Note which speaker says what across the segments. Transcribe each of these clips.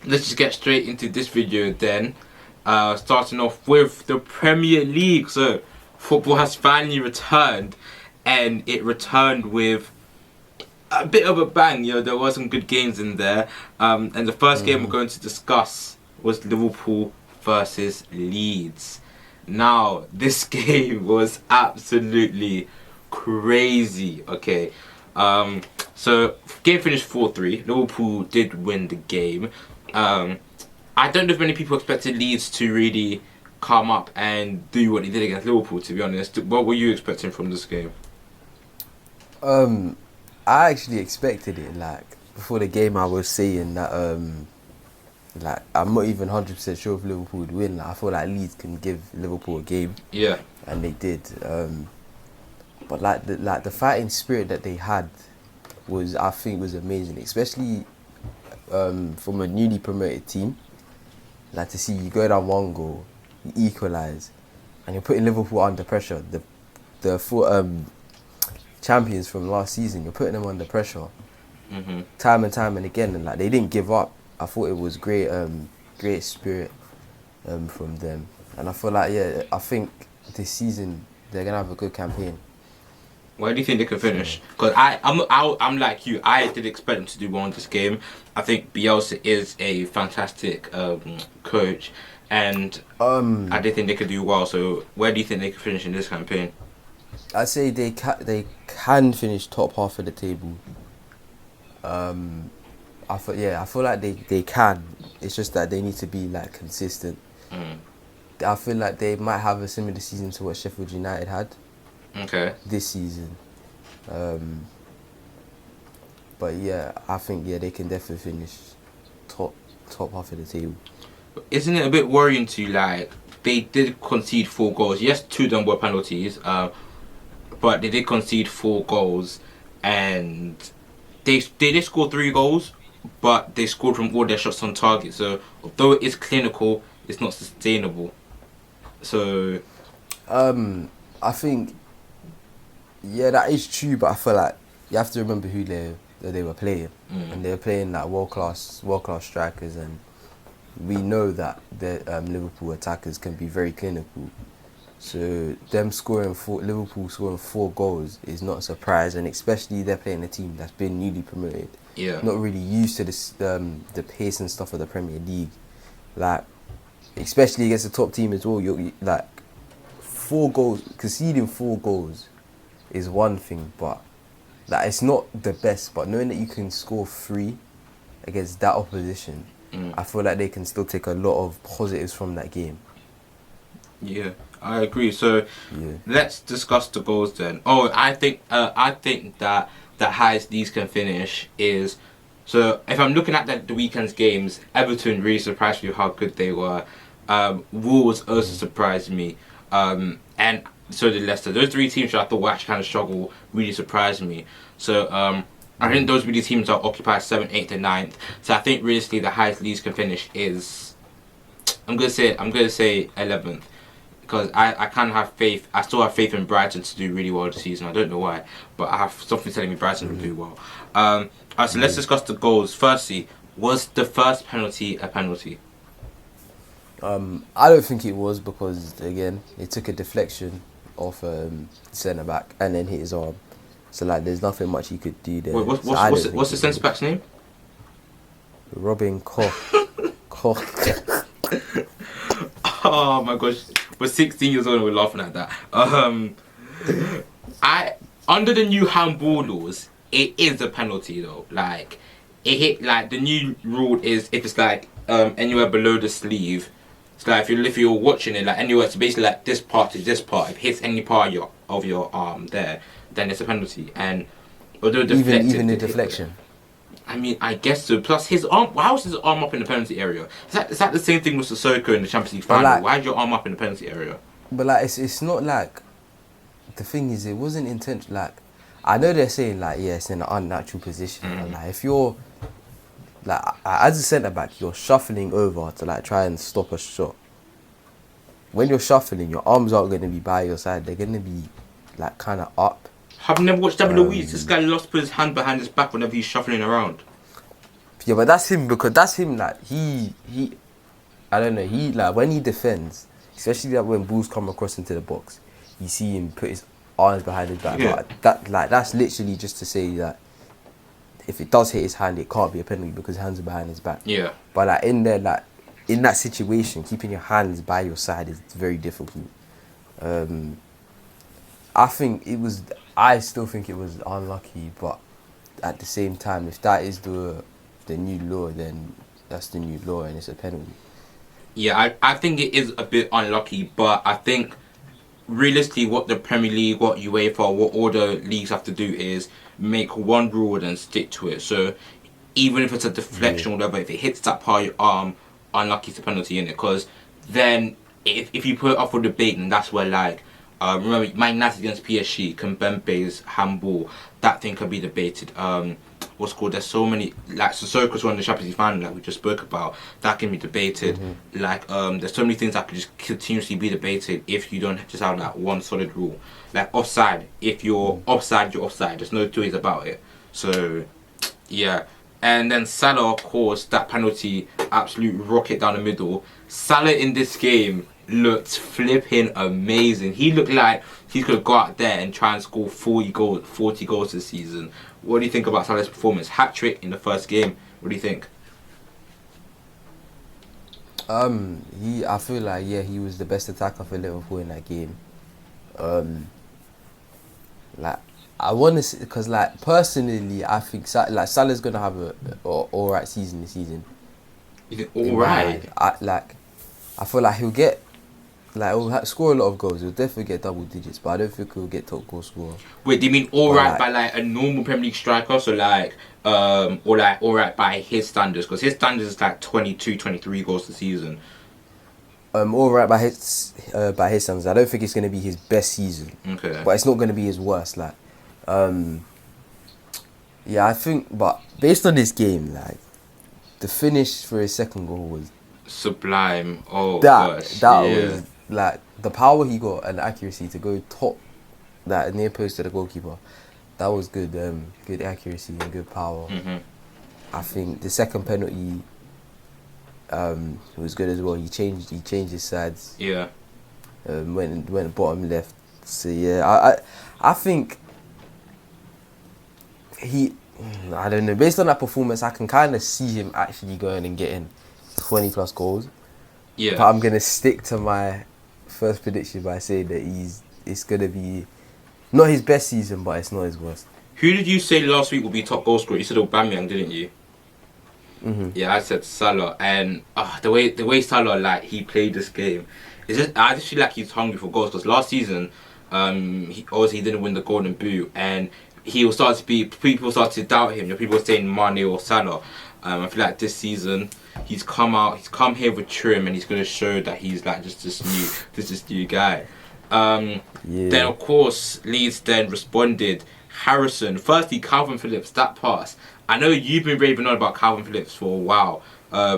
Speaker 1: let's just get straight into this video then. Starting off with the Premier League. So, football has finally returned, and it returned with a bit of a bang. There were some good games in there. And the first game we're going to discuss was Liverpool versus Leeds. Now, this game was absolutely crazy. Okay. So game finished 4-3. Liverpool did win the game. I don't know if many people expected Leeds to really come up and do what they did against Liverpool, to be honest. What were you expecting from this game?
Speaker 2: I actually expected it. Like before the game, I was saying that like I'm not even 100% sure if Liverpool would win. Like, I feel like Leeds can give Liverpool a game.
Speaker 1: Yeah.
Speaker 2: And they did. But the fighting spirit that they had I think was amazing, especially from a newly promoted team. Like to see you go down 1 goal, you equalise, and you're putting Liverpool under pressure. The four champions from last season, you're putting them under pressure, time and time and again, and like they didn't give up. I thought it was great, great spirit from them, and I feel like I think this season they're gonna have a good campaign.
Speaker 1: Where do you think they can finish? Because I'm like you. I did expect them to do well in this game. I think Bielsa is a fantastic coach, and I did think they could do well. So where do you think they could finish in this campaign?
Speaker 2: I'd say they can finish top half of the table. I feel like they can. It's just that they need to be like consistent. I feel like they might have a similar season to what Sheffield United had.
Speaker 1: Okay.
Speaker 2: This season. But yeah, I think they can definitely finish top half of the table.
Speaker 1: Isn't it a bit worrying to like they did concede 4 goals? Yes, 2 of them were penalties. But they did concede 4 goals, and they did score 3 goals, but they scored from all their shots on target. So although it is clinical, it's not sustainable. So
Speaker 2: I think that is true, but I feel like you have to remember who they were playing, and they were playing like world class strikers, and we know that the Liverpool attackers can be very clinical. So Liverpool scoring 4 goals is not a surprise, and especially they're playing a team that's been newly promoted.
Speaker 1: Yeah.
Speaker 2: Not really used to this the pace and stuff of the Premier League, like especially against a top team as well. You're like 4 goals, conceding 4 goals is one thing, but like it's not the best. But knowing that you can score 3 against that opposition, I feel like they can still take a lot of positives from that game.
Speaker 1: Yeah, I agree. So let's discuss the goals then. I think that the highest Leeds can finish is, so if I'm looking at the weekend's games, Everton really surprised me with how good they were. Wolves also surprised me, and so did Leicester. Those 3 teams that I thought were actually kind of struggle really surprised me. So I think those really teams are occupied 7th, 8th, and 9th. So I think realistically the highest Leeds can finish is, I'm gonna say 11th. Because I kind of have faith. I still have faith in Brighton to do really well this season. I don't know why, but I have something telling me Brighton will do well. Alright, so let's discuss the goals. Firstly, was the first penalty a penalty?
Speaker 2: I don't think it was, because again, it took a deflection off centre back and then hit his arm. So like, there's nothing much he could do there.
Speaker 1: Wait, what's the centre back's name?
Speaker 2: Robin Koch. Koch.
Speaker 1: Oh my gosh, we're 16 years old and we're laughing at that. Under the new handball laws, it is a penalty though. Like, it hit, like the new rule is if it's like anywhere below the sleeve. So like if you're watching it, like anywhere, it's basically like this part to this part. If it hits any part of your arm there, then it's a penalty. And although
Speaker 2: even the deflection.
Speaker 1: I mean, I guess so. Plus, his arm. How is his arm up in the penalty area? Is that the same thing with Sissoko in the Champions League final?
Speaker 2: Like,
Speaker 1: why is your arm up in the penalty area?
Speaker 2: But like, it's not like, the thing is, it wasn't intentional. Like, I know they're saying like, it's in an unnatural position. But like, if you're like, as a centre back, you're shuffling over to like try and stop a shot. When you're shuffling, your arms aren't going to be by your side. They're going to be like kind of up.
Speaker 1: I've never watched David Luiz. This guy lost to put his hand behind his back whenever he's shuffling around.
Speaker 2: Yeah, but that's him because that's him. Like he, I don't know. He like when he defends, especially like when balls come across into the box, you see him put his arms behind his back.
Speaker 1: Yeah.
Speaker 2: But that's literally just to say that if it does hit his hand, it can't be a penalty because his hands are behind his back.
Speaker 1: Yeah.
Speaker 2: But like in there, like in that situation, keeping your hands by your side is very difficult. I think it was. I still think it was unlucky, but at the same time, if that is the new law, then that's the new law and it's a penalty.
Speaker 1: Yeah, I think it is a bit unlucky, but I think realistically what the Premier League, what UEFA, what all the leagues have to do is make one rule and stick to it. So even if it's a deflection or whatever, if it hits that part of your arm, unlucky, it's a penalty in it. Because then if you put it up for debate, then that's where like remember Man United against PSG, Kimpembe's handball, that thing can be debated. What's called? There's so many like Sissoko's won the Champions League final, like we just spoke about. That can be debated. Like there's so many things that could just continuously be debated if you don't just have that one solid rule. Like offside, if you're offside, you're offside. There's no two ways about it. So yeah. And then Salah, of course, that penalty, absolute rocket down the middle. Salah in this game looked flipping amazing. He looked like he could go out there and try and score 40 goals this season. What do you think about Salah's performance? Hat-trick in the first game. What do you think?
Speaker 2: I feel like he was the best attacker for Liverpool in that game. Like I want to, because like personally, I think Salah's gonna have a alright season this season.
Speaker 1: You think alright?
Speaker 2: I feel like he'll get, like he'll score a lot of goals. He'll definitely get double digits, but I don't think he'll get top goal scorer.
Speaker 1: Wait, do you mean alright by like a normal Premier League striker? So like, or like alright by his standards? Because his standards is like 22, 23 goals this season.
Speaker 2: Alright by his standards. I don't think it's gonna be his best season.
Speaker 1: Okay.
Speaker 2: But it's not gonna be his worst. Like, yeah, I think. But based on this game, like the finish for his second goal was
Speaker 1: sublime. Oh
Speaker 2: that was like the power he got and the accuracy to go top that near post to the goalkeeper. That was good. Good accuracy and good power. I think the second penalty was good as well. He changed his sides.
Speaker 1: Yeah.
Speaker 2: Went bottom left. So yeah, I think I don't know. Based on that performance, I can kind of see him actually going and getting 20 plus goals.
Speaker 1: Yeah.
Speaker 2: But I'm gonna stick to my first prediction by saying that it's gonna be not his best season, but it's not his worst.
Speaker 1: Who did you say last week will be top goal scorer? You said Aubameyang, didn't you? Yeah, I said Salah, and the way Salah like he played this game, I just feel like he's hungry for goals. Because last season, he didn't win the Golden Boot, and people started to doubt him. People were saying Mane or Salah. I feel like this season he's come here with trim, and he's gonna show that he's like just this new guy. Then of course Leeds then responded. Harrison, firstly Calvin Phillips, that pass. I know you've been raving on about Calvin Phillips for a while.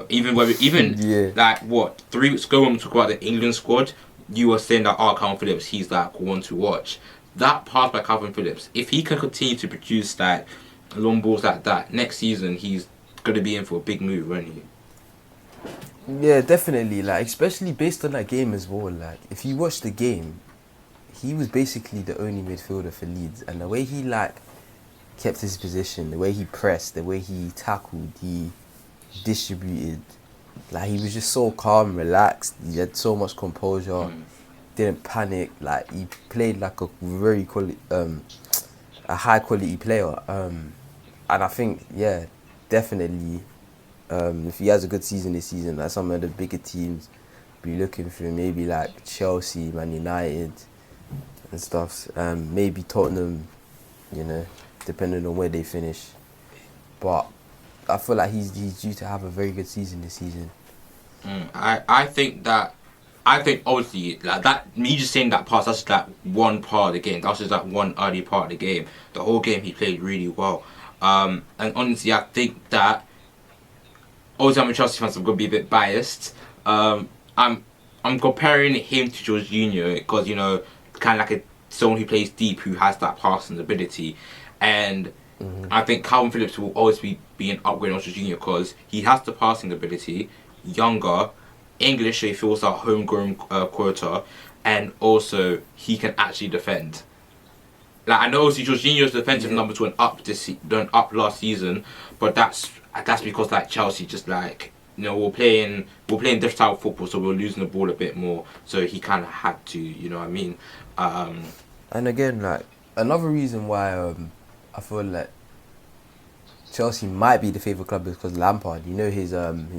Speaker 1: Even like what 3 weeks ago when we talked about the England squad, you were saying that Calvin Phillips, he's like one to watch. That pass by Calvin Phillips, if he can continue to produce like long balls like that, next season he's gonna be in for a big move, won't he?
Speaker 2: Yeah, definitely. Like especially based on that game as well. Like if you watch the game, he was basically the only midfielder for Leeds, and the way he like kept his position, the way he pressed, the way he tackled, he distributed, like he was just so calm, relaxed. He had so much composure, didn't panic. Like he played like a very a high quality player. And I think definitely, if he has a good season this season, like some of the bigger teams be looking for him, maybe like Chelsea, Man United, and stuff. Maybe Tottenham, depending on where they finish. But I feel like he's due to have a very good season this season.
Speaker 1: I think obviously like that, me just saying that pass, that's just like one part of the game. That's just like one early part of the game. The whole game he played really well. And honestly, I think that obviously I'm a Chelsea fan, so I'm gonna be a bit biased. I'm comparing him to Jorginho because kind of like someone who plays deep, who has that passing ability, and I think Calvin Phillips will always be an upgrade on Jorginho because he has the passing ability, younger, English, so he feels that homegrown quota, and also he can actually defend. Like I know obviously Jorginho's defensive numbers went up last season, but that's because like Chelsea just like we're playing different style of football, so we're losing the ball a bit more. So he kind of had to, you know what I mean.
Speaker 2: And again, like another reason why I feel like Chelsea might be the favourite club is because Lampard. You know his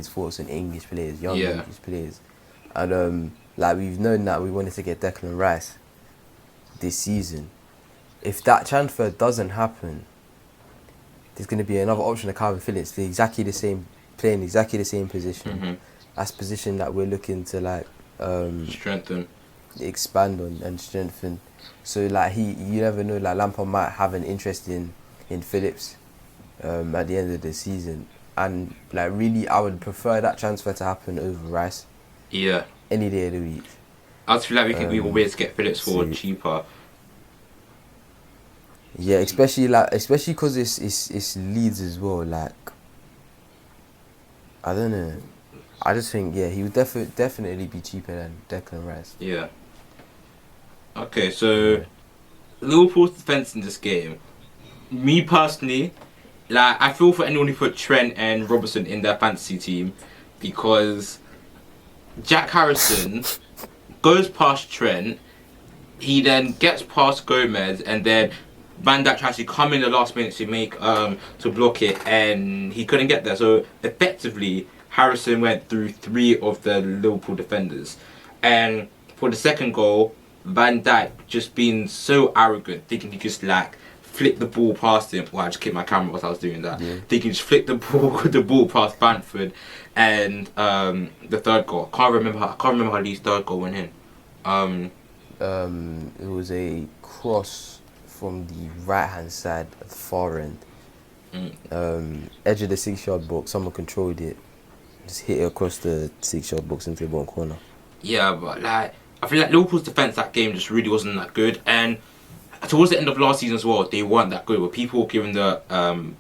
Speaker 2: thoughts on English players, young English players, and like we've known that we wanted to get Declan Rice this season. If that transfer doesn't happen, there's going to be another option of Calvin Phillips, playing exactly the same position.
Speaker 1: Mm-hmm.
Speaker 2: That's a position that we're looking to like
Speaker 1: strengthen,
Speaker 2: expand on and strengthen. So like you never know. Like Lampard might have an interest in Phillips at the end of the season, and like really, I would prefer that transfer to happen over Rice.
Speaker 1: Yeah.
Speaker 2: Any day of the week.
Speaker 1: I just feel like we will be able to get Phillips for cheaper.
Speaker 2: Yeah, especially because it's Leeds as well. Like, I don't know. I just think he would definitely be cheaper than Declan Rice.
Speaker 1: Yeah. Okay, so Liverpool's defense in this game. Me personally, like I feel for anyone who put Trent and Robertson in their fantasy team, because Jack Harrison goes past Trent. He then gets past Gomez, and then Van Dijk tries to come in the last minute to make to block it, and he couldn't get there. So effectively, Harrison went through 3 of the Liverpool defenders, and for the second goal, Van Dijk just being so arrogant, thinking he just like flick the ball past him. Well, I just kicked my camera whilst I was doing that. Yeah. Thinking just flick the ball past Bamford, and the third goal. I can't remember how Lee's third goal went in.
Speaker 2: It was a cross from the right hand side at the far end. Edge of the 6-yard box, someone controlled it, just hit it across the 6-yard box into the bottom corner.
Speaker 1: Yeah, but like I feel like Liverpool's defence that game just really wasn't that good, and towards the end of last season as well, they weren't that good. But people were giving the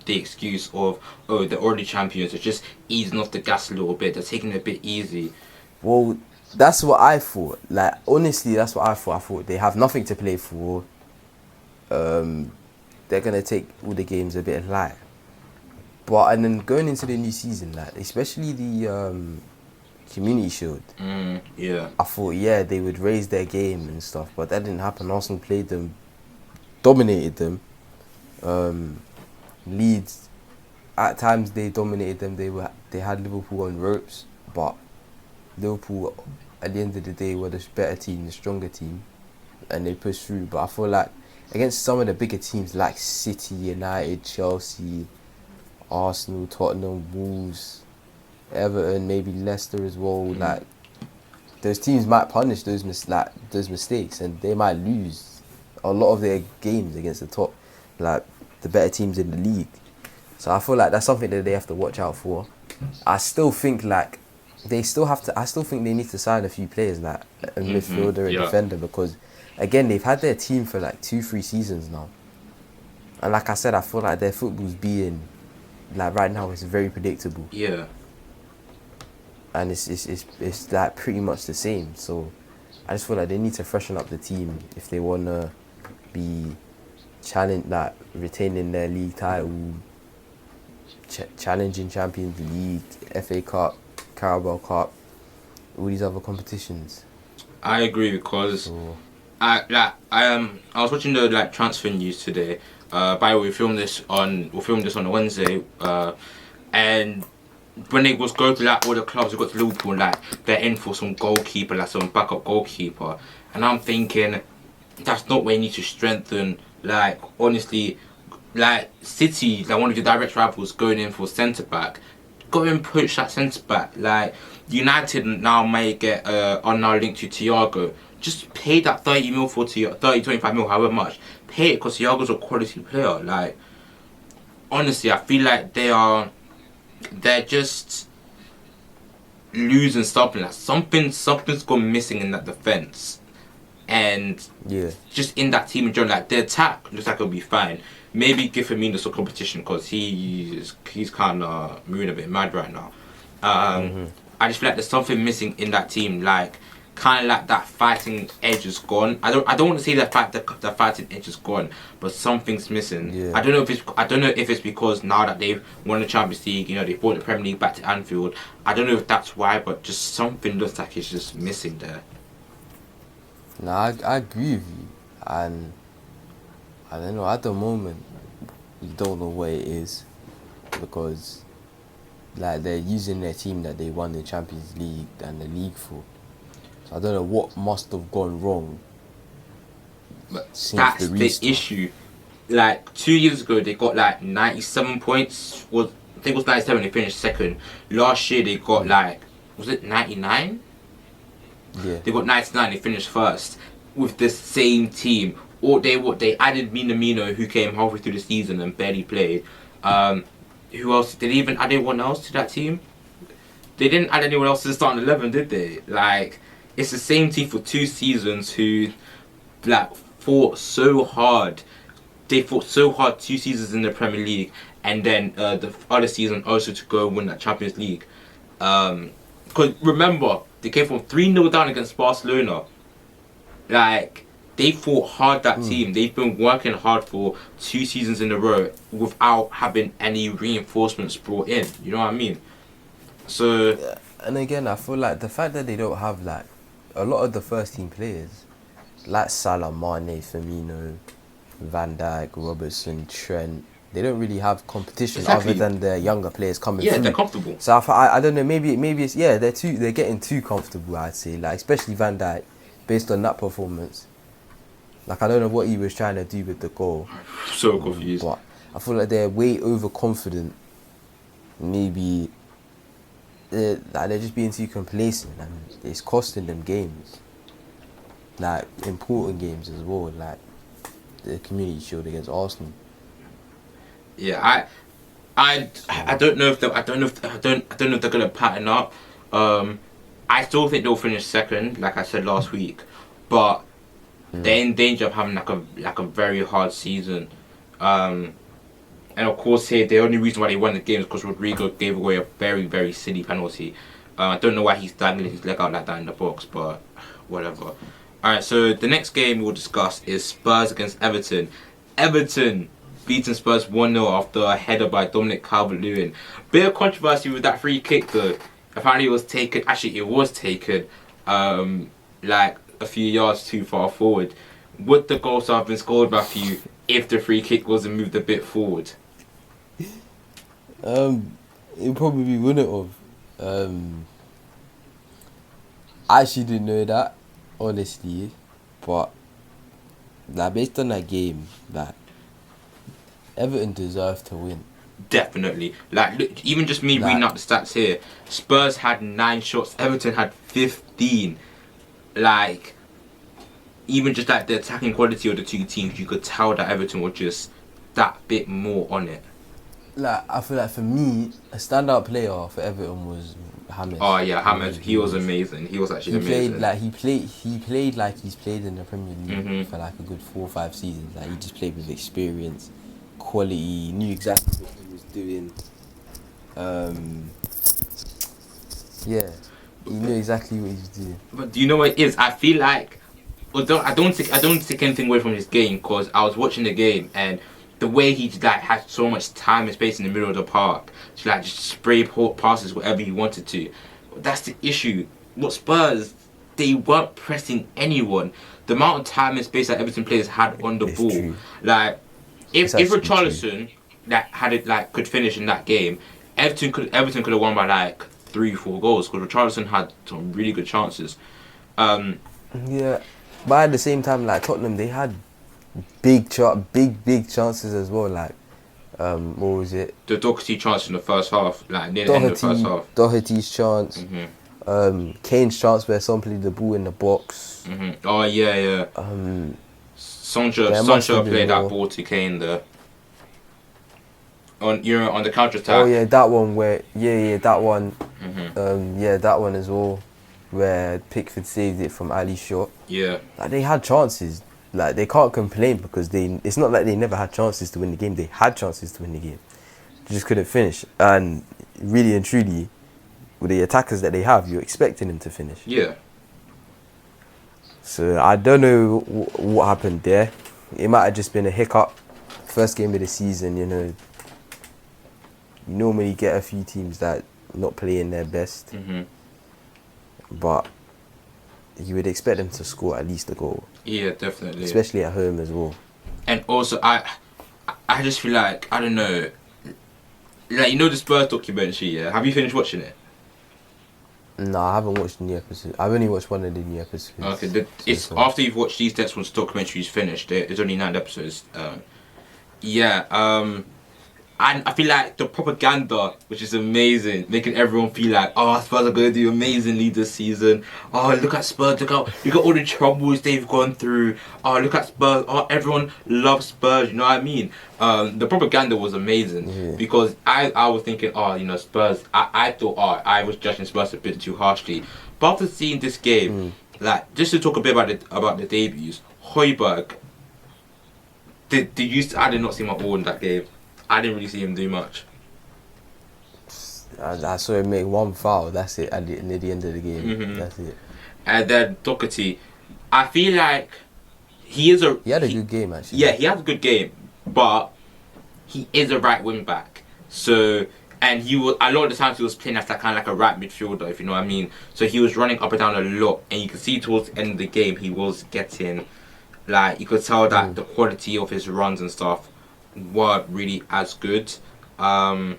Speaker 1: excuse of they're already champions, they're just easing off the gas a little bit, they're taking it a bit easy.
Speaker 2: Well, that's what I thought. Like honestly, that's what I thought. I thought they have nothing to play for. They're gonna take all the games a bit light. But and then going into the new season, like especially the Community Shield, I thought they would raise their game and stuff, but that didn't happen. Arsenal played them, dominated them. Leeds, at times they dominated them. They had Liverpool on ropes, but Liverpool at the end of the day were the better team, the stronger team, and they pushed through. But I feel like against some of the bigger teams like City, United, Chelsea, Arsenal, Tottenham, Wolves, Everton, maybe Leicester as well, like those teams might punish those mistakes, and they might lose a lot of their games against the better teams in the league. So I feel like that's something that they have to watch out for. I still think I still think they need to sign a few players, like a midfielder and defender, because again, they've had their team for like 2-3 seasons now. And like I said, I feel like their football's being, like right now, it's very predictable.
Speaker 1: Yeah.
Speaker 2: And it's like pretty much the same. So I just feel like they need to freshen up the team if they want to be retaining their league title, challenging Champions League, FA Cup, Carabao Cup, all these other competitions.
Speaker 1: I agree, because I was watching the transfer news today. By the way, we filmed this on a Wednesday, and when they was going through all the clubs, we got to Liverpool, they're in for some goalkeeper, some backup goalkeeper, and I'm thinking that's not where you need to strengthen. Honestly, City, one of your direct rivals, going in for centre back. Go and push that centre back. United now may get are now linked to Thiago. Just pay that 30 mil for 25 mil, however much. Pay it, because Thiago's a quality player. Honestly, I feel like they're just losing something. Something's gone missing in that defense, and just in that team in general. The attack looks like it'll be fine. maybe give Firmino some competition because he's kind of moving a bit mad right now. I just feel like there's something missing in that team, like kind of like that fighting edge is gone. I don't want to say the fighting edge is gone, but something's missing.
Speaker 2: Yeah.
Speaker 1: I don't know if it's because now that they've won the Champions League, you know, they brought the Premier League back to Anfield. I don't know if that's why, but just something looks like it's just missing there.
Speaker 2: No, I agree with you, and I don't know, at the moment you don't know what it is, because like they're using their team that they won the Champions League and the league for. So I don't know what must have gone wrong.
Speaker 1: But that's the issue. Like 2 years ago, they got like 97 points. I think it was 97. They finished second. Last year they got like, was it 99?
Speaker 2: Yeah.
Speaker 1: They got 99. They finished first with the same team. Or they added Minamino, who came halfway through the season and barely played. Who else? Did they even add anyone else to that team? They didn't add anyone else to the starting 11, did they? Like, it's the same team for 2 seasons who, like, fought so hard. They fought so hard 2 seasons in the Premier League, and then the other season also to go win that Champions League. Because remember, they came from 3-0 down against Barcelona. Like, they fought hard, that team. They've been working hard for 2 seasons in a row without having any reinforcements brought in. You know what I mean? So,
Speaker 2: and again, I feel like the fact that they don't have like a lot of the first team players, like Salah, Mane, Firmino, Van Dijk, Robertson, Trent, they don't really have competition other than their younger players coming through.
Speaker 1: Yeah, they're comfortable.
Speaker 2: So I don't know, maybe it's they're getting too comfortable, I'd say, like especially Van Dijk, based on that performance. Like, I don't know what he was trying to do with the goal.
Speaker 1: So confused.
Speaker 2: But I feel like they're way overconfident. Maybe they're just being too complacent, and it's costing them games. Like, important games as well, like the Community Shield against Arsenal.
Speaker 1: Yeah, I don't know if I don't know if they're gonna pattern up. I still think they'll finish second, like I said last week, but they're in danger of having like a very hard season. And of course here, the only reason why they won the game is because Rodrigo gave away a very, very silly penalty. I don't know why he's dangling his leg out like that in the box, but whatever. Alright, so the next game we'll discuss is Spurs against Everton. Everton beating Spurs 1-0 after a header by Dominic Calvert-Lewin. Bit of controversy with that free kick though. Apparently it was taken, like a few yards too far forward. Would the goal have been scored, Matthew, if the free kick wasn't moved a bit forward?
Speaker 2: It probably wouldn't have. I actually didn't know that, honestly, but like based on that game, like Everton deserved to win.
Speaker 1: Definitely. Like, look, even just me reading out the stats here, Spurs had 9 shots, Everton had 15. Like, even just like the attacking quality of the two teams, you could tell that Everton were just that bit more on it.
Speaker 2: Like, I feel like for me, a standout player for Everton was James.
Speaker 1: Oh yeah, James. He was amazing. He was actually amazing.
Speaker 2: He played like he's played in the Premier League for like a good 4 or 5 seasons. Like, he just played with experience, quality. He knew exactly what he was doing. Yeah, he knew exactly what he was doing.
Speaker 1: But do you know what it is? I feel like, although I don't take anything away from this game, because I was watching the game and the way he like had so much time and space in the middle of the park to like just spray passes wherever he wanted to. That's the issue. What Spurs, they weren't pressing anyone. The amount of time and space that Everton players had on the ball,
Speaker 2: true.
Speaker 1: like if Richarlison that had it like could finish in that game, Everton could have won by like 3-4 goals because Richarlison had some really good chances.
Speaker 2: Yeah, but at the same time, like Tottenham, they had big chances as well. Like, what was it?
Speaker 1: The Doherty chance in the first half, like near the end of the first half.
Speaker 2: Doherty's chance. Kane's chance where someone played the ball in the box.
Speaker 1: Oh yeah. Sancho played that ball to Kane there. On the counter attack.
Speaker 2: Oh yeah, that one where that one. That one as well, where Pickford saved it from Ali's shot.
Speaker 1: Yeah.
Speaker 2: Like, they had chances. like they can't complain because it's not like they never had chances to win the game. They had chances to win the game, they just couldn't finish. And really and truly, with the attackers that they have, you're expecting them to finish.
Speaker 1: Yeah.
Speaker 2: So I don't know what happened there. It might have just been a hiccup. First game of the season, you know. You normally get a few teams that not playing their best, but you would expect them to score at least a goal.
Speaker 1: Yeah, definitely.
Speaker 2: Especially at home as well.
Speaker 1: And also, I just feel like, I don't know, like, you know the Spurs documentary, yeah? Have you finished watching it?
Speaker 2: No, I haven't watched the new episode. I've only watched one of the new episodes.
Speaker 1: Okay, it's after you've watched these next ones, documentaries finished. There's only 9 episodes. And I feel like the propaganda, which is amazing, making everyone feel like, oh, Spurs are going to do amazingly this season. Oh, look at Spurs, look at all the troubles they've gone through. Oh, look at Spurs. Oh, everyone loves Spurs, you know what I mean? The propaganda was amazing because I was thinking, oh, you know, Spurs, I thought, oh, I was judging Spurs a bit too harshly. But after seeing this game, like, just to talk a bit about the debuts, Højbjerg, I did not see my all in that game. I didn't really see him do much.
Speaker 2: I saw him make one foul. That's it. Near the end of the game, that's it.
Speaker 1: And then Doherty, I feel like he had a
Speaker 2: good game actually.
Speaker 1: Yeah, he had a good game, but he is a right wing back. So, and he was a lot of the times he was playing as kind of like a right midfielder, if you know what I mean. So he was running up and down a lot, and you could see towards the end of the game he was getting, like, you could tell that the quality of his runs and stuff weren't really as good, and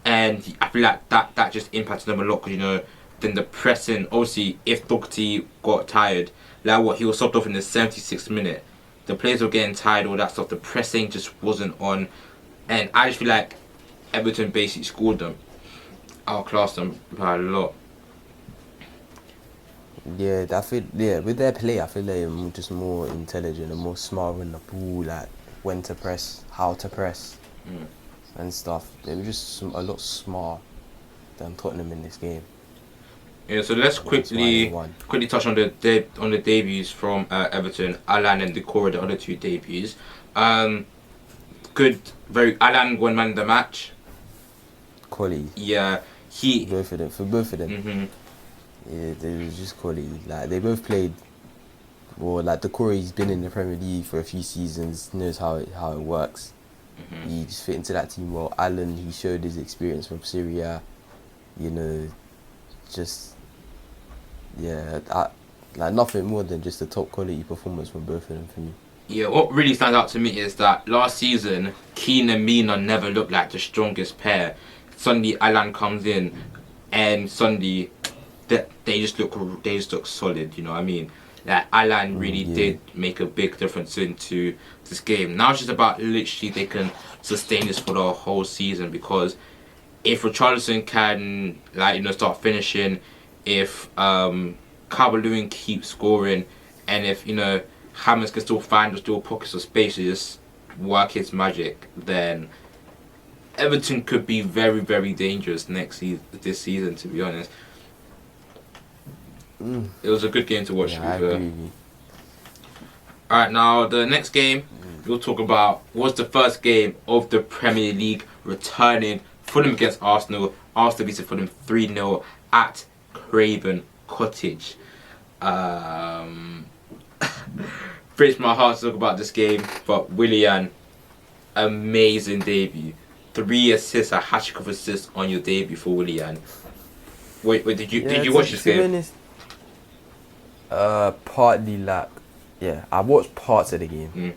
Speaker 1: I feel like that just impacted them a lot because, you know, then the pressing, obviously if Doherty got tired, like what he was subbed off in the 76th minute, the players were getting tired, all that stuff, the pressing just wasn't on, and I just feel like Everton basically scored them, outclassed them by a lot.
Speaker 2: Yeah, with their play, I feel they're just more intelligent and more smart on the ball, like when to press, how to press, and stuff. They were just a lot smarter than Tottenham in this game.
Speaker 1: Yeah, so let's quickly touch on the debuts from Everton. Alan and Decore, the other 2 debuts. Alan won man of the match.
Speaker 2: Quality.
Speaker 1: Yeah,
Speaker 2: for both of them. Yeah, they was just quality. Like they both played. Well, like Decore's been in the Premier League for a few seasons, knows how it works. He just fit into that team well. Alan, he showed his experience from Syria. You know, just like nothing more than just a top quality performance from both of them for me.
Speaker 1: Yeah, what really stands out to me is that last season, Keane and Mina never looked like the strongest pair. Suddenly, Alan comes in, and suddenly, they just look solid. You know what I mean? Like Alan really did make a big difference into this game. Now it's just about literally they can sustain this for the whole season, because if Richarlison can, like, you know, start finishing, if Calvert-Lewin keeps scoring, and if, you know, Hammers can still find those little pockets of space to just work his magic, then Everton could be very, very dangerous this season, to be honest. It was a good game to watch.
Speaker 2: Yeah, I agree.
Speaker 1: Alright, now the next game we'll talk about was the first game of the Premier League returning. Fulham against Arsenal. Arsenal beat Fulham 3-0 at Craven Cottage. Breaks my heart to talk about this game, but Willian, amazing debut. 3 assists, a hat-trick of assists on your debut for Willian. Wait, did you watch this game?
Speaker 2: Partly like, I watched parts of the game.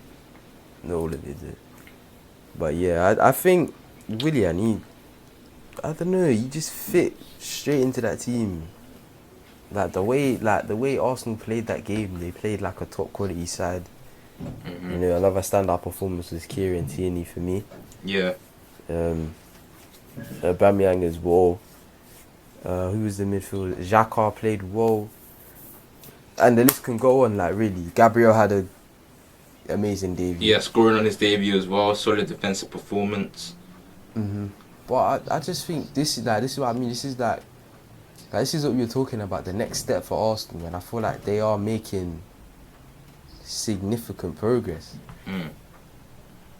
Speaker 2: Not all of it. But yeah, I think Willian, I don't know, he just fit straight into that team. Like the way Arsenal played that game, they played like a top quality side. You know, another standout performance was Kieran Tierney for me.
Speaker 1: Yeah.
Speaker 2: Aubameyang as well. Who was the midfielder? Xhaka played well. And the list can go on, like, really. Gabriel had a amazing debut.
Speaker 1: Yeah, scoring on his debut as well. Solid defensive performance.
Speaker 2: But I just think this is what I mean. This is what we were talking about, the next step for Arsenal, and I feel like they are making significant progress.
Speaker 1: Mm.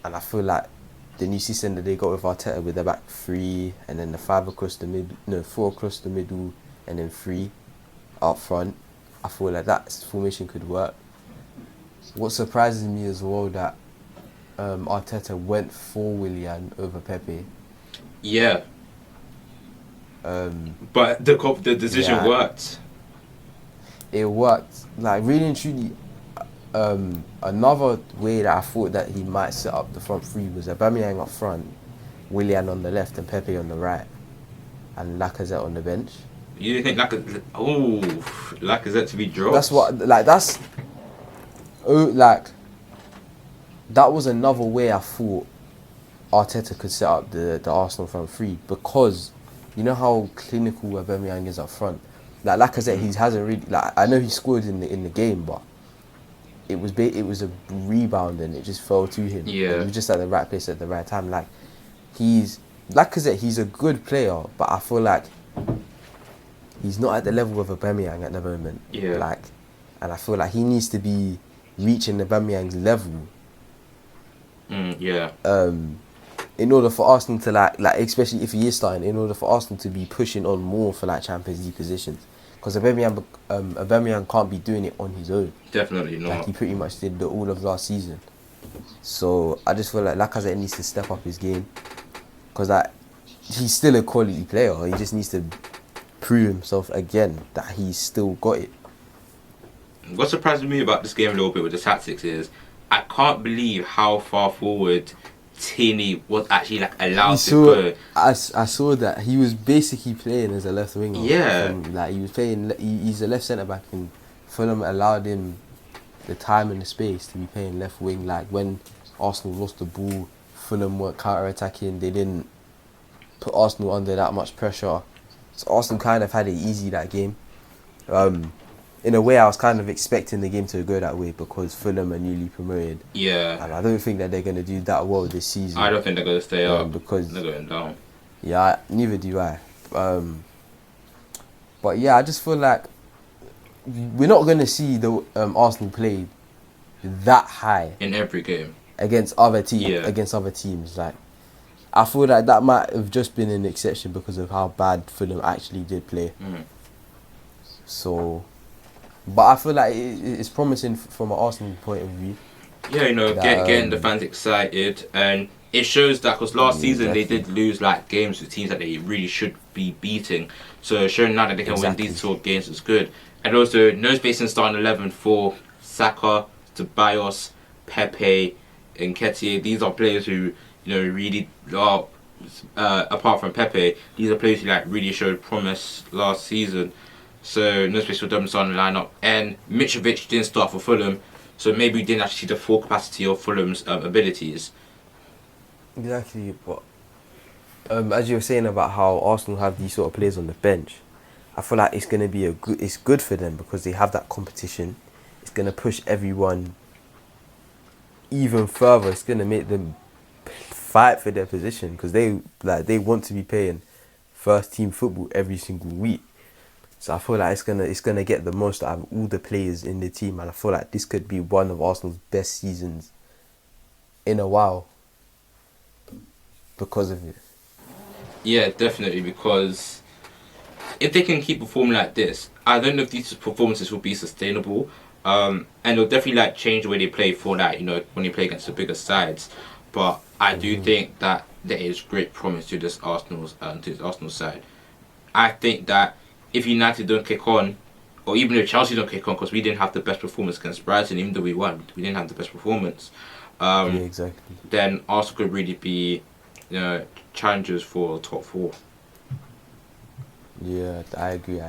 Speaker 2: And I feel like the new system that they got with Arteta with the back three and then the four across the middle and then three up front, I feel like that formation could work. What surprises me as well that Arteta went for Willian over Pepe.
Speaker 1: Yeah. But the decision worked.
Speaker 2: It worked. Like, really and truly, another way that I thought that he might set up the front three was Aubameyang up front, Willian on the left and Pepe on the right, and Lacazette on the bench.
Speaker 1: You didn't think Lacazette to be dropped?
Speaker 2: That's what, that was another way I thought Arteta could set up the Arsenal front three, because you know how clinical Aubameyang is up front. Like Lacazette, he hasn't really, like, I know he scored in the game, but it was a rebound and it just fell to him.
Speaker 1: Yeah.
Speaker 2: And he was just at the right place at the right time. Like, Lacazette, he's a good player, but I feel like he's not at the level of Aubameyang at the moment.
Speaker 1: Yeah.
Speaker 2: Like, and I feel like he needs to be reaching Aubameyang's level.
Speaker 1: Yeah.
Speaker 2: In order for Arsenal to like especially if he is starting, in order for Arsenal to be pushing on more for like Champions League positions, because Aubameyang can't be doing it on his own.
Speaker 1: Definitely not.
Speaker 2: Like he pretty much did all of last season. So I just feel like Lacazette needs to step up his game, because like he's still a quality player. He just needs to prove himself again that he's still got it.
Speaker 1: What surprised me about this game a little bit with the tactics is I can't believe how far forward Tierney was actually like allowed to go.
Speaker 2: I saw that he was basically playing as a left winger.
Speaker 1: Yeah.
Speaker 2: Like he was playing. He's a left centre back, and Fulham allowed him the time and the space to be playing left wing. Like when Arsenal lost the ball, Fulham were counter attacking. They didn't put Arsenal under that much pressure, so Arsenal kind of had it easy that game. In a way, I was kind of expecting the game to go that way because Fulham are newly promoted.
Speaker 1: Yeah.
Speaker 2: And I don't think that they're going to do that well this season.
Speaker 1: I don't think they're going to stay up.
Speaker 2: Because
Speaker 1: they're going down.
Speaker 2: Yeah, neither do I. But yeah, I just feel like we're not going to see the Arsenal play that high
Speaker 1: in every game
Speaker 2: against other teams.
Speaker 1: Yeah.
Speaker 2: Against other teams, like I feel like that might have just been an exception because of how bad Fulham actually did play. So. But I feel like it's promising from an Arsenal point of view.
Speaker 1: Yeah, getting the fans excited, and it shows that because last season they did lose like games with teams that they really should be beating. So showing now that they can win these sort of games is good. And also no space in starting 11 for Saka, Ceballos, Pepe, and Nketiah. These are players who really are. Apart from Pepe, these are players who like really showed promise last season. So no space for them starting the lineup, and Mitrovic didn't start for Fulham, so maybe we didn't actually see the full capacity of Fulham's abilities.
Speaker 2: Exactly, but as you were saying about how Arsenal have these sort of players on the bench, I feel like it's gonna be it's good for them because they have that competition. It's gonna push everyone even further. It's gonna make them fight for their position because they want to be playing first team football every single week. So I feel like it's gonna get the most out of all the players in the team, and I feel like this could be one of Arsenal's best seasons in a while because of it.
Speaker 1: Yeah, definitely, because if they can keep performing like this, I don't know if these performances will be sustainable. And it'll definitely change the way they play for that, when they play against the bigger sides. But I do think that there is great promise to this Arsenal side. I think that if United don't kick on, or even if Chelsea don't kick on, because we didn't have the best performance against Brighton, even though we won, we didn't have the best performance.
Speaker 2: Yeah, exactly.
Speaker 1: Then Arsenal could really be, challengers for top 4.
Speaker 2: Yeah, I agree.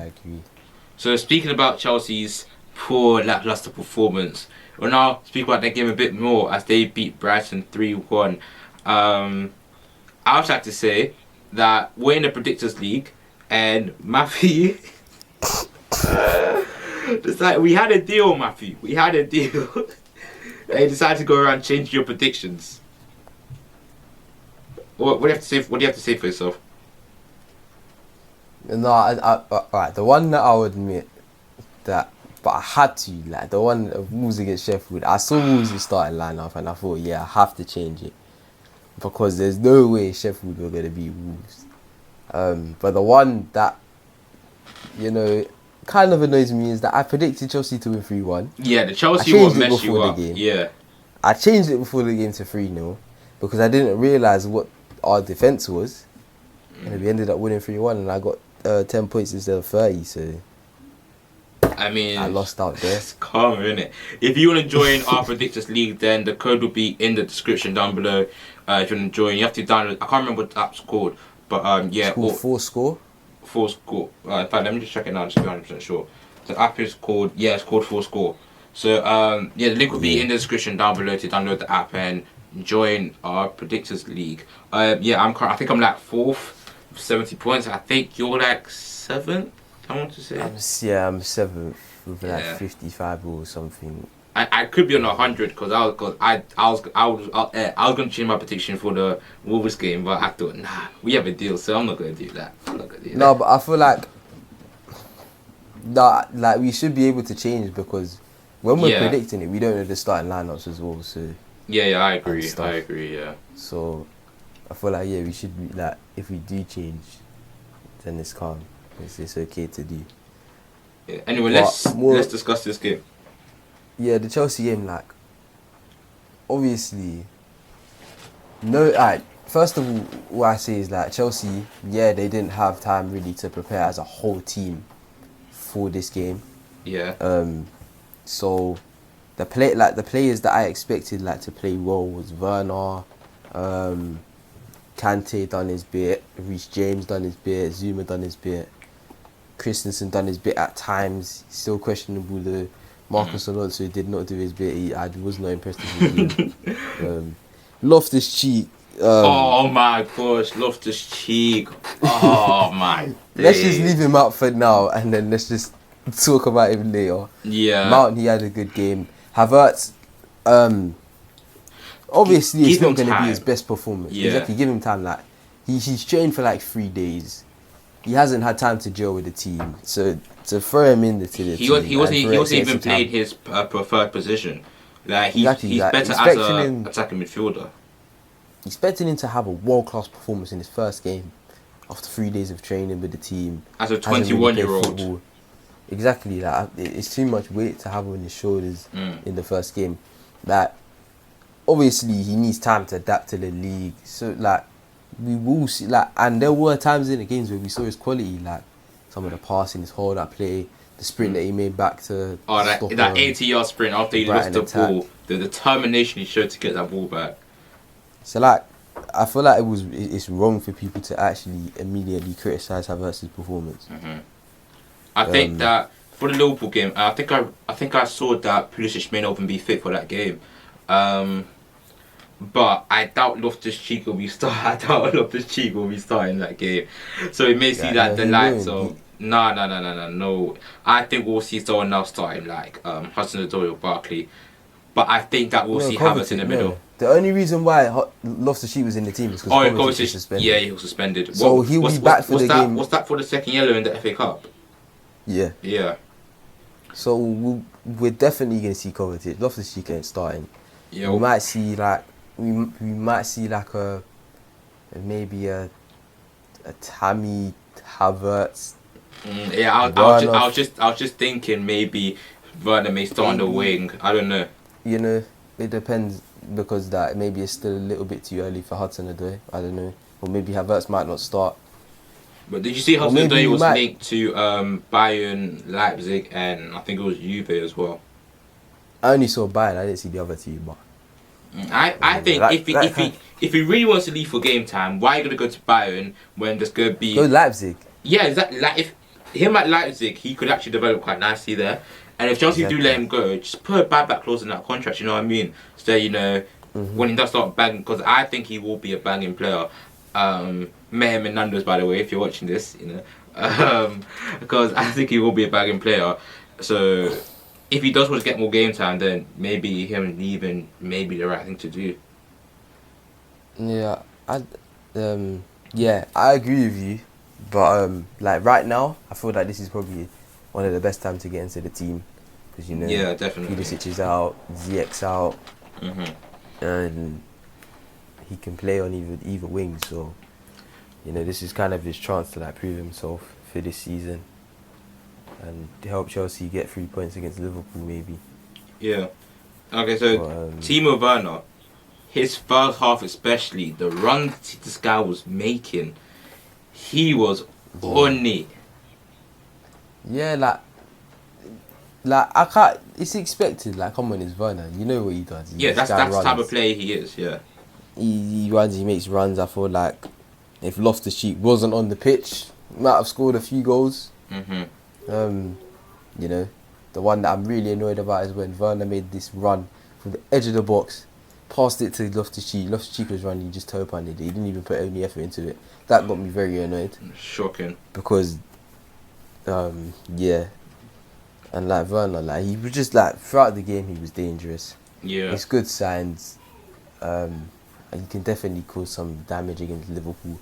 Speaker 1: So speaking about Chelsea's poor lackluster performance, we'll now speak about their game a bit more as they beat Brighton 3-1. I would like to say that we're in the Predictors League. And Matthew, it's like we had a deal, Matthew. We had a deal. And you decided to go around changing your predictions. What do you have to say? What do you have to say for yourself?
Speaker 2: No, alright. The one that I would admit that but I had to. Like the one of Wolves against Sheffield, I saw Wolves' starting lineup and I thought, yeah, I have to change it because there's no way Sheffield were going to beat Wolves. But the one that, kind of annoys me is that I predicted Chelsea to win 3-1.
Speaker 1: Yeah, the Chelsea will mess you up. Yeah.
Speaker 2: I changed it before the game to 3-0 because I didn't realise what our defence was. And we ended up winning 3-1 and I got 10 points instead of 30, so...
Speaker 1: I mean...
Speaker 2: I lost out there.
Speaker 1: It's calm, innit? If you want to join our Predictors League, then the code will be in the description down below. If you want to join, you have to download... I can't remember what the app's called, but yeah...
Speaker 2: It's called Forscore?
Speaker 1: Forscore. In fact, let me just check it now just to be 100% sure. The app is called... Yeah, it's called Forscore. So, yeah, the link will be in the description down below to download the app and join our Predictors League. Yeah, I think I'm like 4th, 70 points. I think you're like 7th, I want to say.
Speaker 2: I'm 7th with like 55 or something.
Speaker 1: I could be on 100 because I was going to change my prediction for the Wolves game, but I thought, nah, we have a deal, so I'm not going to do that.
Speaker 2: No, but I feel like we should be able to change because when we're predicting it, we don't know the starting lineups as well. So
Speaker 1: yeah, I agree. Yeah.
Speaker 2: So I feel like we should be like, if we do change, then it's calm. It's okay to do.
Speaker 1: Yeah. Anyway, let's discuss this game.
Speaker 2: Yeah, the Chelsea game, like, obviously, first of all, what I say is like Chelsea, they didn't have time really to prepare as a whole team for this game.
Speaker 1: Yeah.
Speaker 2: So the players that I expected like to play well was Werner, Kante done his bit, Reece James done his bit, Zuma done his bit, Christensen done his bit at times. Still questionable. The Marcus Alonso did not do his bit. I was not impressed with him. Loftus-Cheek.
Speaker 1: Oh my gosh, Loftus-Cheek. Oh my.
Speaker 2: Let's just leave him out for now, and then let's just talk about him later.
Speaker 1: Yeah.
Speaker 2: Mount, he had a good game. Havertz, obviously it's not going to be his best performance.
Speaker 1: Yeah.
Speaker 2: Exactly, give him time. Like he's trained for like 3 days. He hasn't had time to gel with the team. So to throw him in the team,
Speaker 1: he wasn't even played his preferred position. Like he's better as an attacking midfielder.
Speaker 2: Expecting him to have a world-class performance in his first game after 3 days of training with the team.
Speaker 1: As a 21-year-old.
Speaker 2: Exactly, like it's too much weight to have on his shoulders in the first game. Like, obviously he needs time to adapt to the league. So like, we will see, like, and there were times in the games where we saw his quality, like some of the passing, his hold-up play, the sprint that he made back to.
Speaker 1: Oh, that 80-yard sprint after he lost the ball, the determination he showed to get that ball back.
Speaker 2: So like, I feel like it's wrong for people to actually immediately criticise Havertz's performance.
Speaker 1: I think that for the Liverpool game, I think I saw that Pulisic may not even be fit for that game, but I doubt Loftus-Cheek will be starting. that game, so we may see that the likes of no. I think we'll see someone else starting like Hudson-Odoi or Barkley, but I think that we'll see Havertz in the middle.
Speaker 2: The only reason why Loftus-Cheek was in the team is because Kovacic was suspended.
Speaker 1: Yeah, he was suspended.
Speaker 2: So he'll be back for the game.
Speaker 1: Was that for the second yellow in the FA Cup?
Speaker 2: Yeah.
Speaker 1: Yeah.
Speaker 2: So we're definitely gonna see Kovacic. Loftus-Cheek ain't starting.
Speaker 1: Yeah.
Speaker 2: We might see like maybe a Tammy Havertz.
Speaker 1: Yeah, I was just thinking maybe Werner may start on the wing. I don't know.
Speaker 2: You know, it depends because that maybe it's still a little bit too early for Hudson-Odoi. I don't know, or maybe Havertz might not start.
Speaker 1: But did you see Hudson-Odoi was linked to Bayern, Leipzig, and I think it was Juve as well?
Speaker 2: I only saw Bayern. I didn't see the other two, but
Speaker 1: I think if he really wants to leave for game time, why are you gonna go to Bayern when there's gonna be
Speaker 2: Leipzig?
Speaker 1: Yeah, exactly. Like if him at Leipzig, he could actually develop quite nicely there. And if Chelsea do let him go, just put a buyback clause in that contract. You know what I mean? So when he does start banging, because I think he will be a banging player. Mayhem and Nando's, by the way, if you're watching this, because I think he will be a banging player. So if he does want to get more game time, then maybe him leaving may be the right thing to do.
Speaker 2: Yeah, I agree with you, but like right now, I feel like this is probably one of the best times to get into the team. because you know,
Speaker 1: yeah, definitely.
Speaker 2: Pulisic is out, Ziyech's out, and he can play on either wing. So you know, this is kind of his chance to like prove himself for this season and to help Chelsea get 3 points against Liverpool, maybe.
Speaker 1: Yeah. Okay, so Timo Werner, his first half especially, the runs this guy was making, he was on it.
Speaker 2: Yeah, like I can't. It's expected. Like, come on, it's Werner. You know what he does.
Speaker 1: Yeah, that's the type of player he is. Yeah.
Speaker 2: He runs. He makes runs. I feel like if Loftus-Cheek wasn't on the pitch, he might have scored a few goals. You know, the one that I'm really annoyed about is when Werner made this run from the edge of the box, passed it to Loftus-Cheek. Loftus-Cheek was running, he just toe-punted it. He didn't even put any effort into it. That got me very annoyed.
Speaker 1: Shocking.
Speaker 2: Because, yeah. And like Werner, like he was just like throughout the game he was dangerous.
Speaker 1: Yeah.
Speaker 2: It's good signs. And he can definitely cause some damage against Liverpool,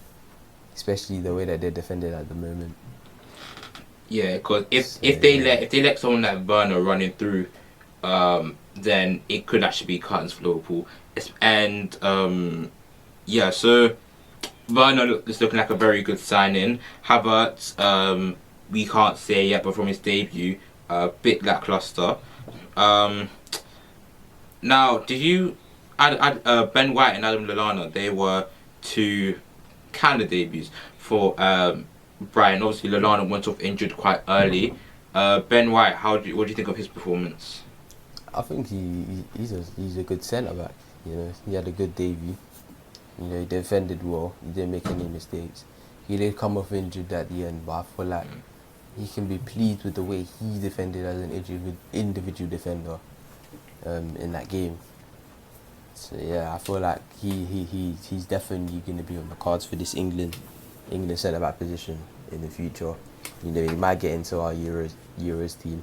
Speaker 2: especially the way that they're defended at the moment.
Speaker 1: Yeah, because if they let someone like Werner running through, then it could actually be curtains for Liverpool. And yeah, so Werner is looking like a very good signing. Havertz, we can't say yet, but from his debut, a bit lackluster. Now, did you add Ben White and Adam Lallana? They were two kind of debuts for Brian. Obviously, Lallana went off injured quite early. Ben White, what do you think of his performance?
Speaker 2: I think he's a good centre back. You know, he had a good debut. You know, he defended well. He didn't make any mistakes. He did come off injured at the end, but I feel like he can be pleased with the way he defended as an individual defender in that game. So yeah, I feel like he's definitely going to be on the cards for this England centre back position in the future. You know, he might get into our Euros team.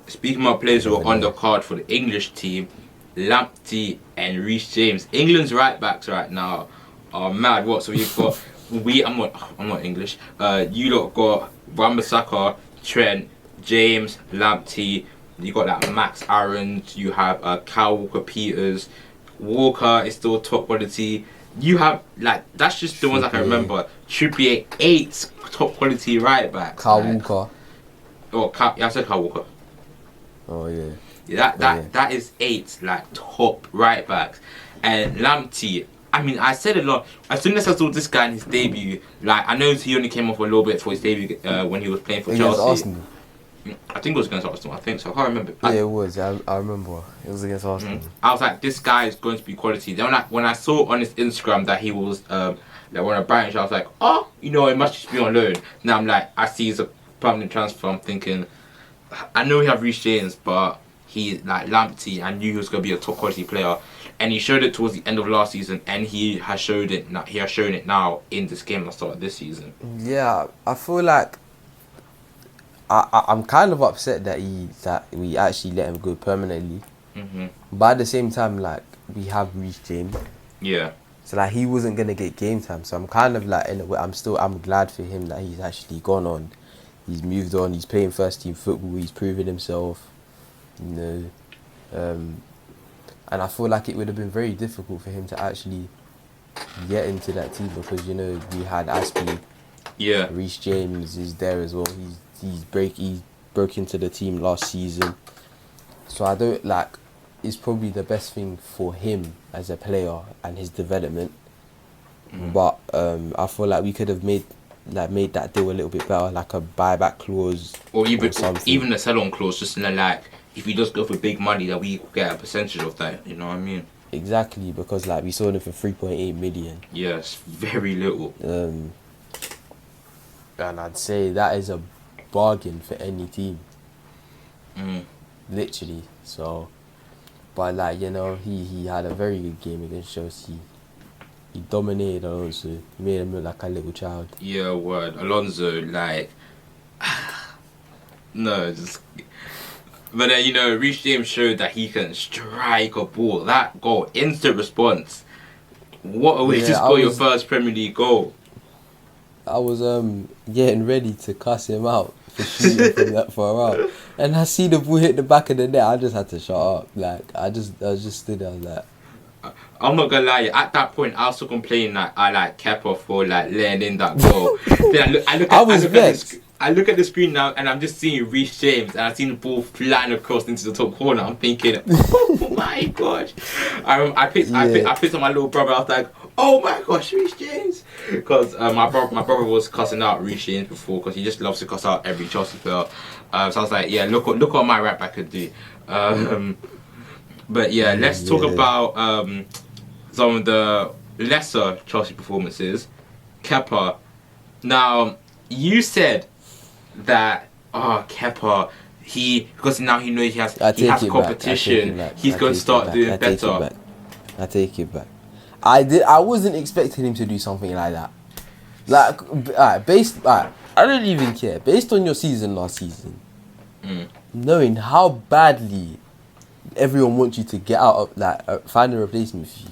Speaker 1: Speaking of players who are on the card for the English team, Lamptey and Reece James, England's right backs right now are mad. What? So you've got I'm not English. You lot got Wan-Bissaka, Trent, James, Lamptey. You got that Max Aarons. You have Kyle Walker-Peters. Walker is still top quality. You have that's just the ones I can remember. Trippier, 8 top quality right backs.
Speaker 2: Kyle Walker.
Speaker 1: Oh, I said Kyle Walker.
Speaker 2: Oh yeah.
Speaker 1: That is 8 top right backs, and Lamptey. I mean, I said a lot. As soon as I saw this guy in his debut, I know he only came off a little bit for his debut when he was playing for Chelsea.
Speaker 2: Arsenal.
Speaker 1: I think it was against Arsenal. I think so. I can't remember.
Speaker 2: Yeah, it was. I remember. It was against Arsenal.
Speaker 1: I was like, this guy is going to be quality. Then when I saw on his Instagram that he was one of Brighton, I was like, oh, you know, it must just be on loan. Now I'm like, I see he's a permanent transfer. I'm thinking, I know we have Reece James, but he Lamptey. I knew he was going to be a top quality player, and he showed it towards the end of last season, and he has shown it now in this game at the start of this season.
Speaker 2: Yeah, I feel like I'm kind of upset that we actually let him go permanently. But at the same time, we have Reece James.
Speaker 1: Yeah.
Speaker 2: So he wasn't gonna get game time. So I'm kind of in a way, I'm glad for him that he's actually gone on. He's moved on. He's playing first team football. He's proven himself. You know, and I feel like it would have been very difficult for him to actually get into that team because we had Aspie.
Speaker 1: Yeah.
Speaker 2: Reece James is there as well. He broke into the team last season. So I don't it's probably the best thing for him as a player and his development. But I feel like we could have made that deal a little bit better, like a buyback clause
Speaker 1: or even a sell-on clause, just in if he does go for big money, that we get a percentage of that. You know what I mean?
Speaker 2: Exactly, because we sold him for 3.8 million.
Speaker 1: Yes, very little.
Speaker 2: And I'd say that is a bargain for any team. Literally. So, but he had a very good game against Chelsea. He dominated Alonso. He made him look like a little child.
Speaker 1: Yeah, word. Alonso, no, just. But then Reece James showed that he can strike a ball. That goal, instant response. What a way to score your first Premier League goal.
Speaker 2: I was getting ready to cuss him out for shooting from that far out. And I see the ball hit the back of the net. I just had to shut up. Like I was just stood there like.
Speaker 1: I'm not gonna lie, at that point I also complained that I like Kepa for like letting in that goal. Then I look at the screen now and I'm just seeing Reece James and I seen the ball flying across into the top corner. I'm thinking, oh my gosh! I picked up my little brother. I was like, oh my gosh, Reece James, because my brother was cussing out Reece James before because he just loves to cuss out every Chelsea player. So I was like, yeah, look what my right back could do. But yeah, let's talk about some of the lesser Chelsea performances. Kepa. Now, you said that Kepa, because now he knows he has competition. He's going to start doing better.
Speaker 2: I take it back. I wasn't expecting him to do something like that. I don't even care. Based on your season last season, knowing how badly everyone wants you to get out of find a replacement for you,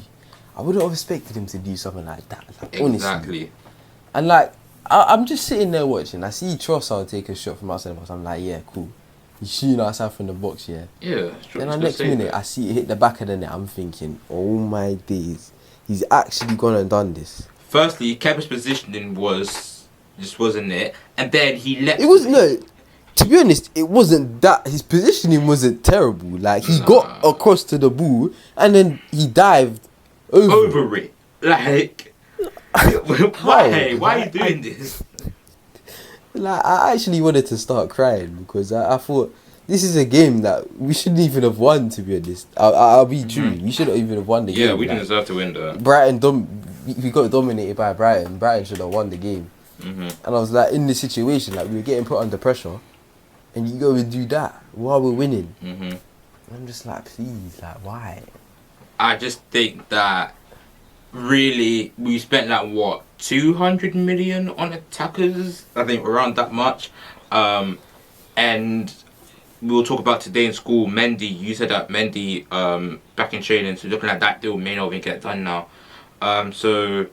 Speaker 2: I wouldn't have expected him to do something like that. Like, honestly.
Speaker 1: Exactly.
Speaker 2: And like, I'm just sitting there watching. I see Trossard take a shot from outside the box. I'm like, yeah, cool. He's shooting outside from the box, yeah.
Speaker 1: Yeah.
Speaker 2: Then the next minute, I see it hit the back of the net. I'm thinking, oh my days, he's actually gone and done this.
Speaker 1: Firstly, Kepa's positioning wasn't it, and then he let.
Speaker 2: It was no. To be honest, it wasn't that. His positioning wasn't terrible. Like he got across to the ball and then he dived
Speaker 1: over it. Like, why? Why are you doing this?
Speaker 2: Like, I actually wanted to start crying because I thought this is a game that we shouldn't even have won. To be honest, I'll be true. We shouldn't even have won the game.
Speaker 1: Yeah, we didn't deserve to win that.
Speaker 2: We got dominated by Brighton. Brighton should have won the game. And I was like, in this situation, like we were getting put under pressure, and you go and do that while we're winning. I'm just like, please, like, why?
Speaker 1: I just think that really we spent like what 200 million on attackers. I think around that much. And we'll talk about today in school. Mendy, you said that Mendy back in training, so looking like that deal may not even get done now. So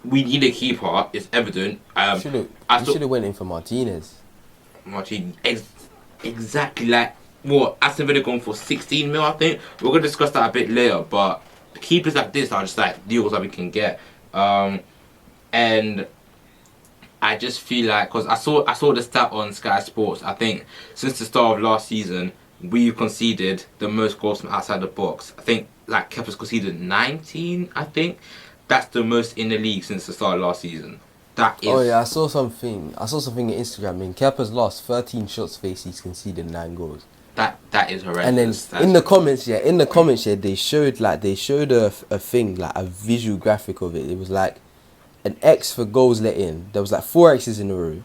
Speaker 1: we need a keeper. It's evident.
Speaker 2: Should have went in for Martinez.
Speaker 1: Exactly, like what Aston Villa gone for 16 mil. I think we're gonna discuss that a bit later. But keepers like this are just like deals that we can get. And I just feel like, because I saw the stat on Sky Sports. I think since the start of last season, we've conceded the most goals from outside the box. I think like Kepa's conceded 19. I think that's the most in the league since the start of last season. That is.
Speaker 2: Oh yeah, I saw something on Instagram. In Kepa's lost 13 shots faced, he's conceded 9 goals.
Speaker 1: That is horrendous.
Speaker 2: And then in the comments, they showed a thing, like a visual graphic of it. It was like an X for goals let in. There was like 4 X's in a row,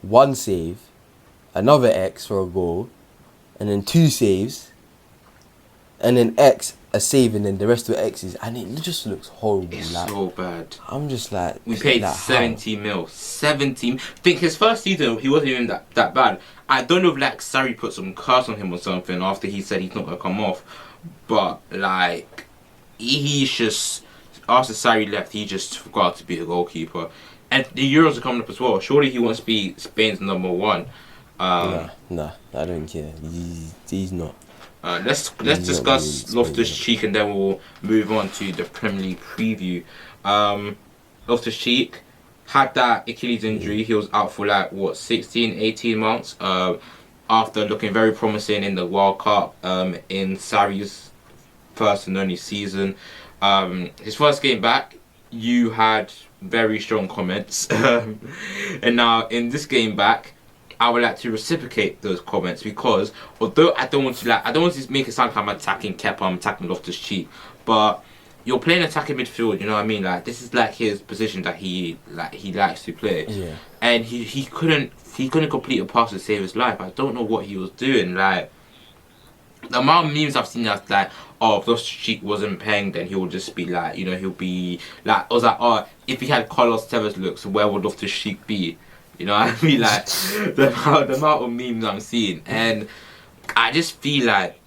Speaker 2: 1 save, another X for a goal, and then 2 saves, and then X, a save, and then the rest of the X's, and it just looks horrible.
Speaker 1: It's
Speaker 2: like,
Speaker 1: so bad.
Speaker 2: I'm just like,
Speaker 1: we paid like 70 mil. 17. I think his first season he wasn't even that bad. I don't know if like Sarri put some curse on him or something after he said he's not gonna come off, but like he's just, after Sarri left, he just forgot to be a goalkeeper. And the Euros are coming up as well. Surely he wants to be Spain's number 1.
Speaker 2: Nah, I don't care. He's not.
Speaker 1: Let's discuss Loftus-Cheek and then we'll move on to the Premier League preview. Loftus-Cheek had that Achilles injury. He was out for like 16, 18 months after looking very promising in the World Cup in Sarri's first and only season. His first game back, you had very strong comments. And now in this game back, I would like to reciprocate those comments, because although I don't want to make it sound like I'm attacking Kepa, I'm attacking Loftus-Cheek, but you're playing attacking midfield, you know what I mean? Like, this is like his position that he likes to play.
Speaker 2: Yeah.
Speaker 1: And he couldn't complete a pass to save his life. I don't know what he was doing. Like, the amount of memes I've seen that's like, oh, if Loftus-Cheek wasn't playing, then he would just be like, you know, he'll be like, I was like, oh, if he had Carlos Tevez looks, where would Loftus-Cheek be? You know what I mean? Like, the amount of memes I'm seeing. And I just feel like,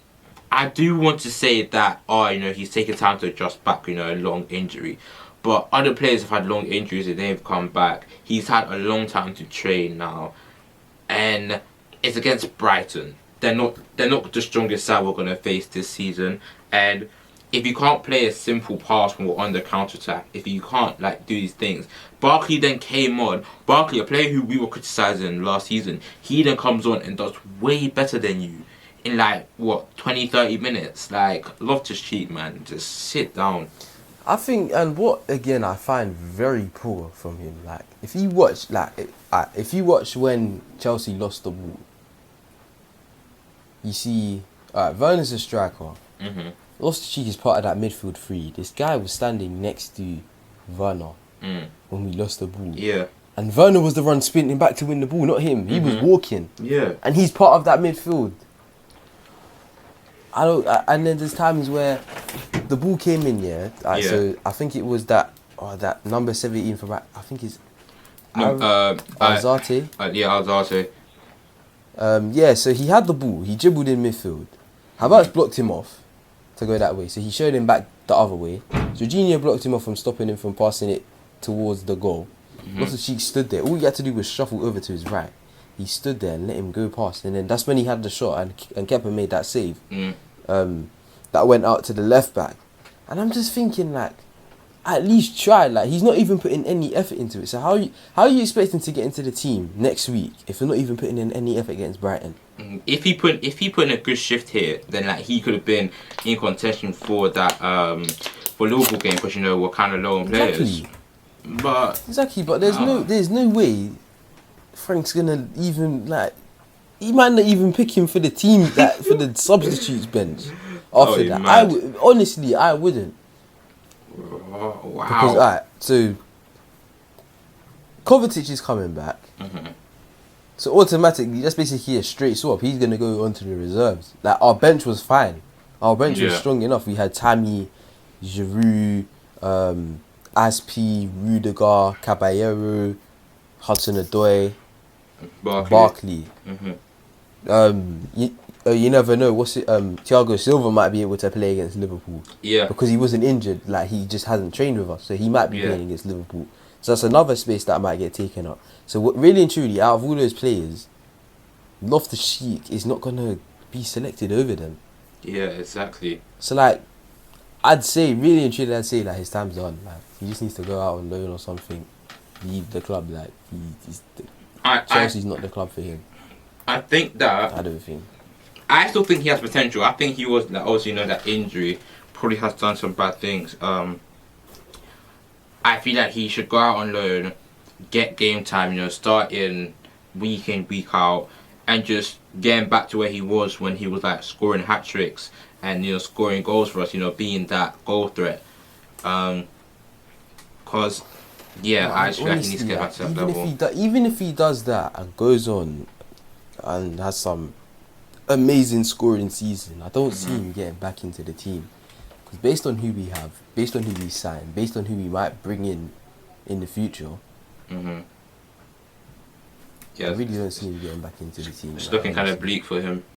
Speaker 1: I do want to say that, oh, you know, he's taking time to adjust back, you know, a long injury. But other players have had long injuries and they've come back. He's had a long time to train now. and it's against Brighton. They're not the strongest side we're gonna face this season, and if you can't play a simple pass when we're on the counter attack, if you can't like do these things, Barkley then came on. Barkley, a player who we were criticising last season, he then comes on and does way better than you in like what 20-30 minutes. Like Loftus-Cheek, man, just sit down.
Speaker 2: I think, and what again I find very poor from him, like if you watch when Chelsea lost the ball, you see, Werner's a striker.
Speaker 1: Mm-hmm.
Speaker 2: Loftus-Cheek is part of that midfield three. This guy was standing next to Werner when we lost the ball.
Speaker 1: Yeah.
Speaker 2: And Werner was the one sprinting back to win the ball, not him. He was walking.
Speaker 1: Yeah.
Speaker 2: And he's part of that midfield. And then there's times where the ball came in, So I think it was that number 17 for I think it's Alzate.
Speaker 1: Alzate.
Speaker 2: So he had the ball. He dribbled in midfield. Havertz blocked him off to go that way. So he showed him back the other way. Jorginho blocked him off from stopping him from passing it towards the goal. Loftus-Cheek stood there. All he had to do was shuffle over to his right. He stood there and let him go past. And then that's when he had the shot and Kepa made that save. That went out to the left back. And I'm just thinking, like, at least try. Like, he's not even putting any effort into it. So how are you expecting to get into the team next week if you're not even putting in any effort against Brighton?
Speaker 1: If he put in a good shift here, then like he could have been in contention for that for Liverpool game, because we're kind of low on players. But
Speaker 2: there's no way Frank's gonna even like. He might not even pick him for the team for the substitutes bench. After that, I wouldn't.
Speaker 1: Wow.
Speaker 2: Because so Kovacic is coming back. So automatically, that's basically a straight swap. He's gonna go onto the reserves. Like our bench was fine. Our bench was strong enough. We had Tammy, Giroud, Aspi, Rudiger, Caballero, Hudson-Odoi, Barkley. You never know. Thiago Silva might be able to play against Liverpool.
Speaker 1: Yeah.
Speaker 2: Because he wasn't injured. Like he just hasn't trained with us, so he might be playing against Liverpool. So that's another space that might get taken up. So really and truly, out of all those players, Loftus-Cheek is not gonna be selected over them.
Speaker 1: Yeah, exactly.
Speaker 2: So like, I'd say like his time's done. Like he just needs to go out on loan or something. Leave the club. Like Chelsea's not the club for him.
Speaker 1: I think that.
Speaker 2: I don't think.
Speaker 1: I still think he has potential. I think he was like, obviously that injury probably has done some bad things. I feel like he should go out on loan, get game time. Start in week in week out, and just getting back to where he was when he was like scoring hat tricks and scoring goals for us. Being that goal threat. Cause I just feel like he needs to get back to that level.
Speaker 2: Even if he does that and goes on and has some amazing scoring season, I don't see him getting back into the team. Because based on who we have, based on who we sign, based on who we might bring in the future, I really don't see him getting back into the team.
Speaker 1: It's looking kind of bleak for him.